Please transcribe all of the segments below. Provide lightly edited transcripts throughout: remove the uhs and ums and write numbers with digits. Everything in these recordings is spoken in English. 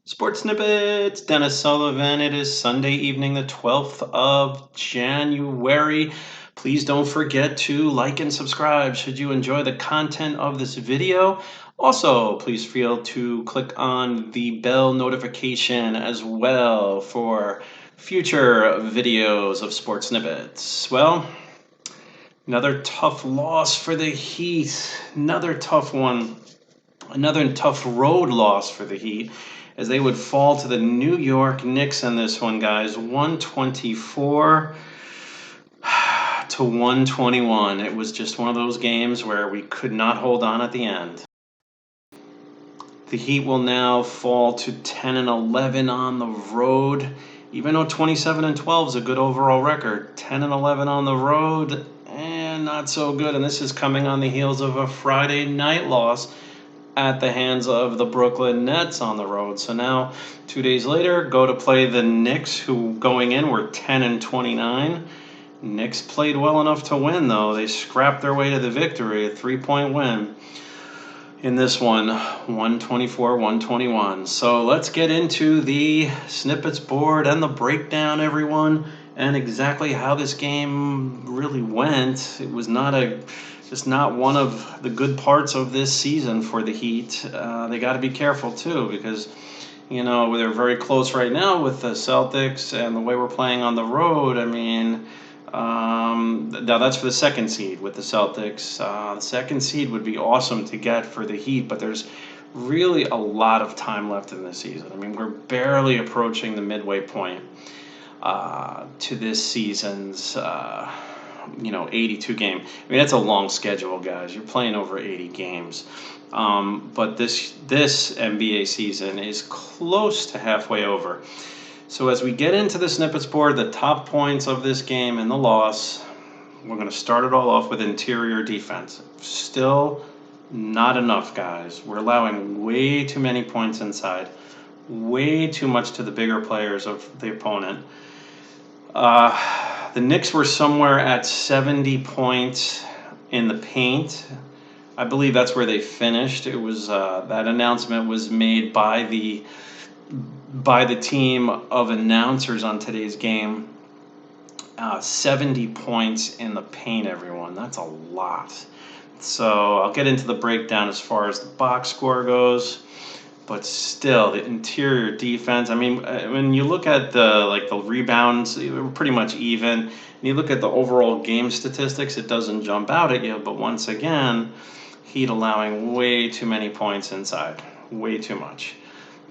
Sports Snippets, Dennis Sullivan. It is Sunday evening, the 12th of January. Please don't forget to like and subscribe should you enjoy the content of this video. Also, please feel to click on the bell notification as well for future videos of Sports Snippets. Well, another tough loss for the Heat. Another tough one. Another tough road loss for the Heat as they would fall to the New York Knicks in this one, guys. 124 to 121. It was just one of those games where we could not hold on at the end. The Heat will now fall to 10-11 on the road. Even though 27-12 is a good overall record, 10-11 on the road, and not so good. And this is coming on the heels of a Friday night loss at the hands of the Brooklyn Nets on the road. So now, 2 days later, go to play the Knicks, who going in were 10-29. Knicks played well enough to win, though. They scrapped their way to the victory, a 3-point win in this one, 124-121. So let's get into the snippets board and the breakdown, everyone, and exactly how this game really went. It was just not one of the good parts of this season for the Heat. They got to be careful too, because they're very close right now with the Celtics, and the way we're playing on the road. I mean, now that's for the second seed with the Celtics. The second seed would be awesome to get for the Heat, but there's really a lot of time left in this season. I mean, we're barely approaching the midway point to this season's 82 game. I mean, that's a long schedule, guys. You're playing over 80 games. But this NBA season is close to halfway over. So as we get into the snippets board, the top points of this game and the loss, we're going to start it all off with interior defense. Still not enough, guys. We're allowing way too many points inside, way too much to the bigger players of the opponent. The Knicks were somewhere at 70 points in the paint. I believe that's where they finished. It was that announcement was made by the team of announcers on today's game. 70 points in the paint, everyone. That's a lot. So I'll get into the breakdown as far as the box score goes. But still, the interior defense, I mean, when you look at the rebounds, they were pretty much even. And you look at the overall game statistics, it doesn't jump out at you. But once again, Heat allowing way too many points inside. Way too much.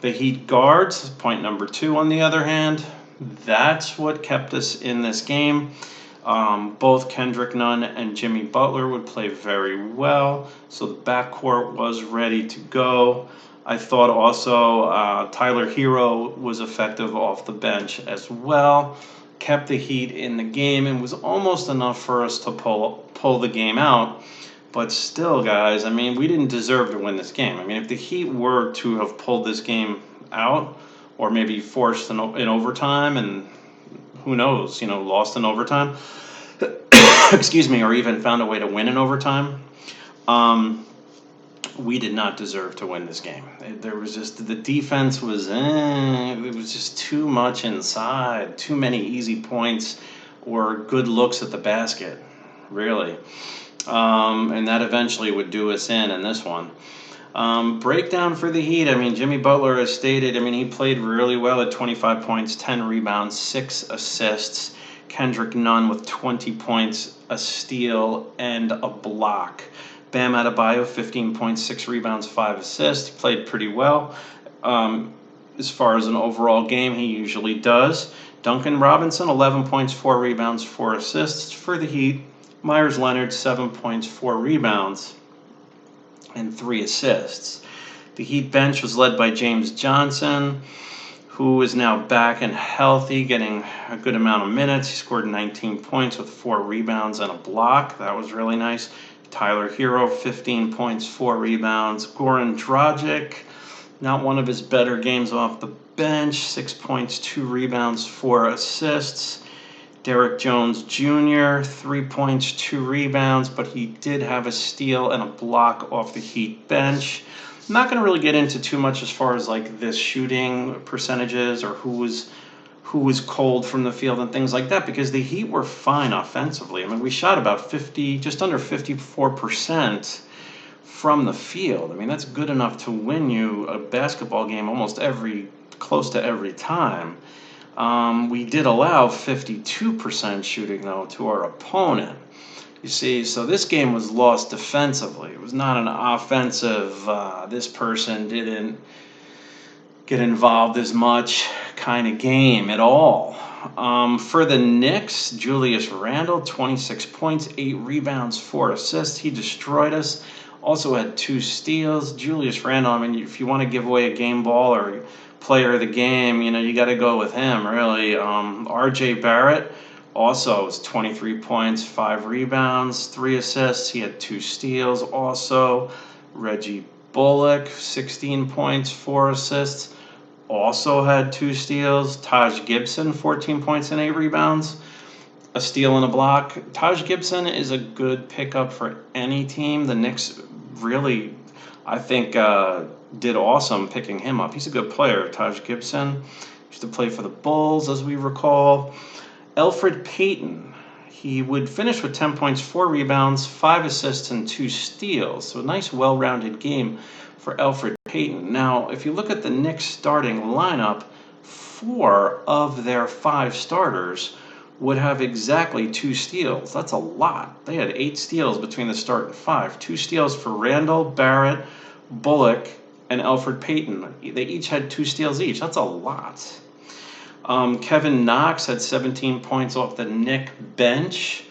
The Heat guards, point number 2 on the other hand, that's what kept us in this game. Both Kendrick Nunn and Jimmy Butler would play very well. So the backcourt was ready to go. I thought also Tyler Hero was effective off the bench as well. Kept the Heat in the game and was almost enough for us to pull the game out. But still, guys, I mean, we didn't deserve to win this game. I mean, if the Heat were to have pulled this game out, or maybe forced in overtime, and who knows, lost in overtime, excuse me, or even found a way to win in overtime, we did not deserve to win this game. There was just, the defense was, it was just too much inside, too many easy points or good looks at the basket, really. And that eventually would do us in this one. Breakdown for the Heat. I mean, Jimmy Butler has stated, I mean, he played really well at 25 points, 10 rebounds, 6 assists. Kendrick Nunn with 20 points, a steal, and a block. Bam Adebayo, 15 points, 6 rebounds, 5 assists. He played pretty well. As far as an overall game, he usually does. Duncan Robinson, 11 points, 4 rebounds, 4 assists for the Heat. Myers Leonard, 7 points, 4 rebounds, and 3 assists. The Heat bench was led by James Johnson, who is now back and healthy, getting a good amount of minutes. He scored 19 points with 4 rebounds and a block. That was really nice. Tyler Hero, 15 points, 4 rebounds. Goran Dragic, not one of his better games off the bench, 6 points, 2 rebounds, 4 assists. Derrick Jones Jr., 3 points, 2 rebounds, but he did have a steal and a block off the Heat bench. I'm not going to really get into too much as far as like this shooting percentages or who was cold from the field and things like that, because the Heat were fine offensively. I mean, we shot about 50, just under 54% from the field. I mean, that's good enough to win you a basketball game close to every time. We did allow 52% shooting, though, to our opponent. You see, so this game was lost defensively. It was not an offensive, this person didn't get involved as much kind of game at all. For the Knicks, Julius Randle, 26 points, 8 rebounds, 4 assists. He destroyed us. Also had 2 steals. Julius Randle, I mean, if you want to give away a game ball or player of the game, you got to go with him, really. R.J. Barrett also was 23 points, 5 rebounds, 3 assists. He had 2 steals also. Reggie Bullock, 16 points, 4 assists. Also had 2 steals. Taj Gibson, 14 points and 8 rebounds. A steal and a block. Taj Gibson is a good pickup for any team. The Knicks really, I think, did awesome picking him up. He's a good player, Taj Gibson. Used to play for the Bulls, as we recall. Elfrid Payton, he would finish with 10 points, 4 rebounds, 5 assists, and 2 steals. So a nice, well-rounded game for Elfrid Payton. Now, if you look at the Knicks starting lineup, 4 of their 5 starters would have exactly 2 steals. That's a lot. They had 8 steals between the start and 5. 2 steals for Randle, Barrett, Bullock, and Elfrid Payton. They each had 2 steals each. That's a lot. Kevin Knox had 17 points off the Knick bench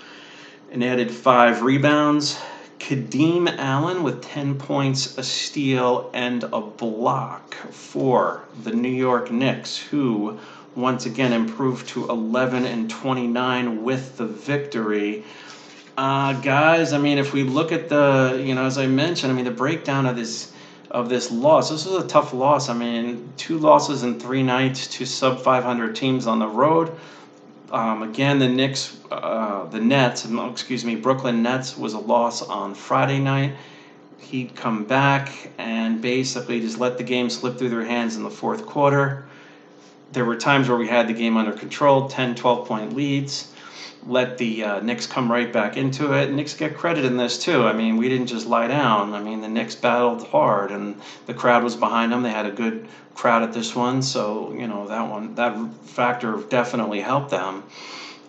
and added 5 rebounds. Kadeem Allen with 10 points, a steal, and a block for the New York Knicks, who once again improved to 11-29 with the victory. Guys, I mean, if we look at the, as I mentioned, I mean, the breakdown of this loss, this was a tough loss. I mean, 2 losses in 3 nights to sub-500 teams on the road. Again, Brooklyn Nets was a loss on Friday night. He'd come back and basically just let the game slip through their hands in the fourth quarter. There were times where we had the game under control, 10, 12-point leads. Let the Knicks come right back into it. Knicks get credit in this, too. I mean, we didn't just lie down. I mean, the Knicks battled hard, and the crowd was behind them. They had a good crowd at this one, so, that factor definitely helped them.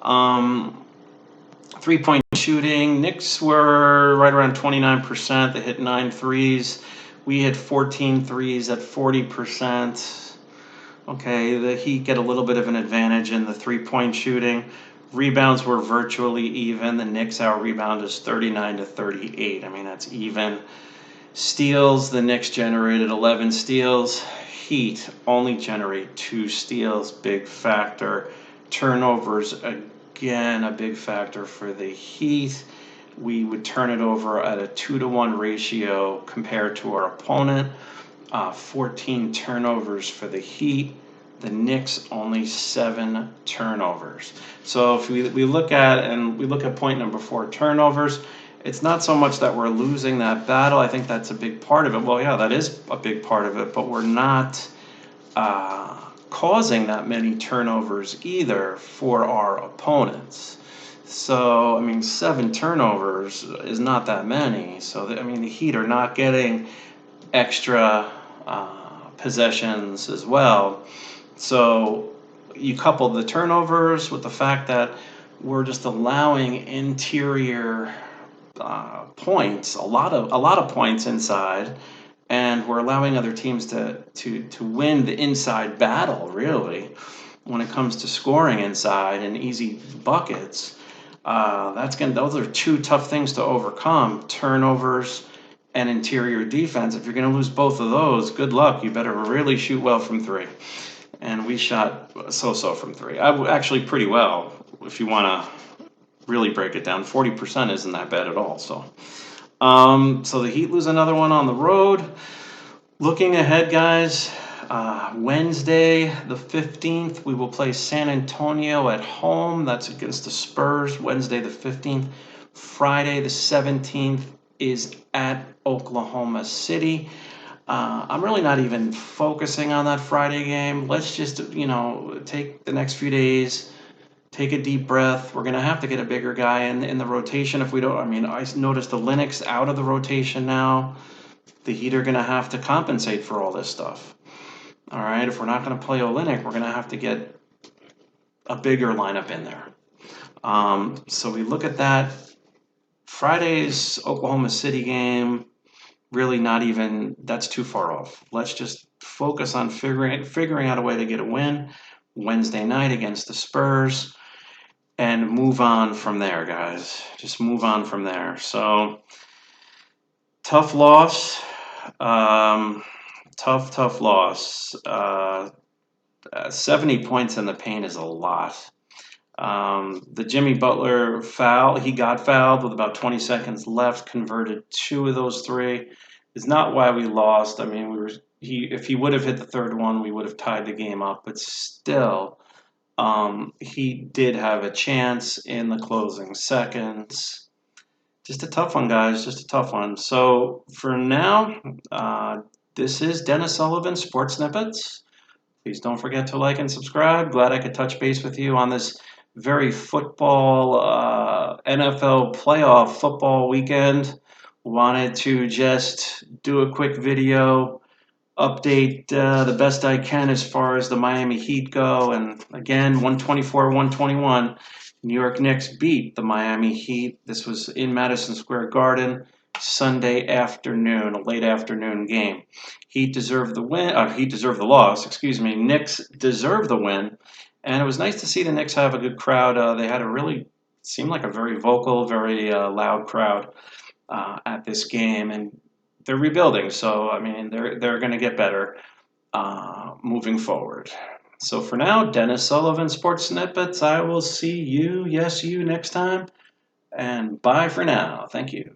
3-point shooting, Knicks were right around 29%. They hit 9 threes. We hit 14 threes at 40%. Okay, the Heat get a little bit of an advantage in the 3-point shooting. Rebounds were virtually even. The Knicks out-rebound is 39-38. I mean, that's even. Steals, the Knicks generated 11 steals. Heat only generate 2 steals. Big factor. Turnovers, again, a big factor for the Heat. We would turn it over at a 2-to-1 ratio compared to our opponent. 14 turnovers for the Heat. The Knicks only 7 turnovers. So if we look at point number 4, turnovers, it's not so much that we're losing that battle. I think that's a big part of it. Well, yeah, that is a big part of it, but we're not causing that many turnovers either for our opponents. So, I mean, 7 turnovers is not that many. So, the Heat are not getting extra possessions as well. So you couple the turnovers with the fact that we're just allowing interior points, a lot of points inside, and we're allowing other teams to win the inside battle, really, when it comes to scoring inside and easy buckets. Those are 2 tough things to overcome: turnovers and interior defense. If you're going to lose both of those, good luck. You better really shoot well from 3. And we shot so-so from 3. Actually pretty well, if you want to really break it down. 40% isn't that bad at all. So the Heat lose another one on the road. Looking ahead, guys, Wednesday the 15th, we will play San Antonio at home. That's against the Spurs, Wednesday the 15th. Friday the 17th is at Oklahoma City. I'm really not even focusing on that Friday game. Let's just, take the next few days, take a deep breath. We're going to have to get a bigger guy in the rotation if we don't. I mean, I noticed the Linux out of the rotation now. The Heat are going to have to compensate for all this stuff. All right, if we're not going to play Olynyk, we're going to have to get a bigger lineup in there. So we look at that. Friday's Oklahoma City game, really not even, that's too far off. Let's just focus on figuring out a way to get a win Wednesday night against the Spurs and move on from there, guys. Just move on from there. So, tough loss. Tough loss. 70 points in the paint is a lot. The Jimmy Butler foul, he got fouled with about 20 seconds left, converted 2 of those 3. Is not why we lost. I mean, if he would have hit the third one, we would have tied the game up. But still, he did have a chance in the closing seconds. Just a tough one, guys. Just a tough one. So for now, this is Dennis Sullivan, Sports Snippets. Please don't forget to like and subscribe. Glad I could touch base with you on this very football, NFL playoff football weekend. Wanted to just do a quick video, update the best I can as far as the Miami Heat go. And again, 124-121, New York Knicks beat the Miami Heat. This was in Madison Square Garden, Sunday afternoon, a late afternoon game. Heat deserved the win. Heat deserved the loss. Excuse me. Knicks deserved the win, and it was nice to see the Knicks have a good crowd. They had seemed like a very vocal, very loud crowd at this game, and they're rebuilding. So I mean, they're going to get better moving forward. So for now, Dennis Sullivan, Sports Snippets. I will see you, yes, you, next time. And bye for now. Thank you.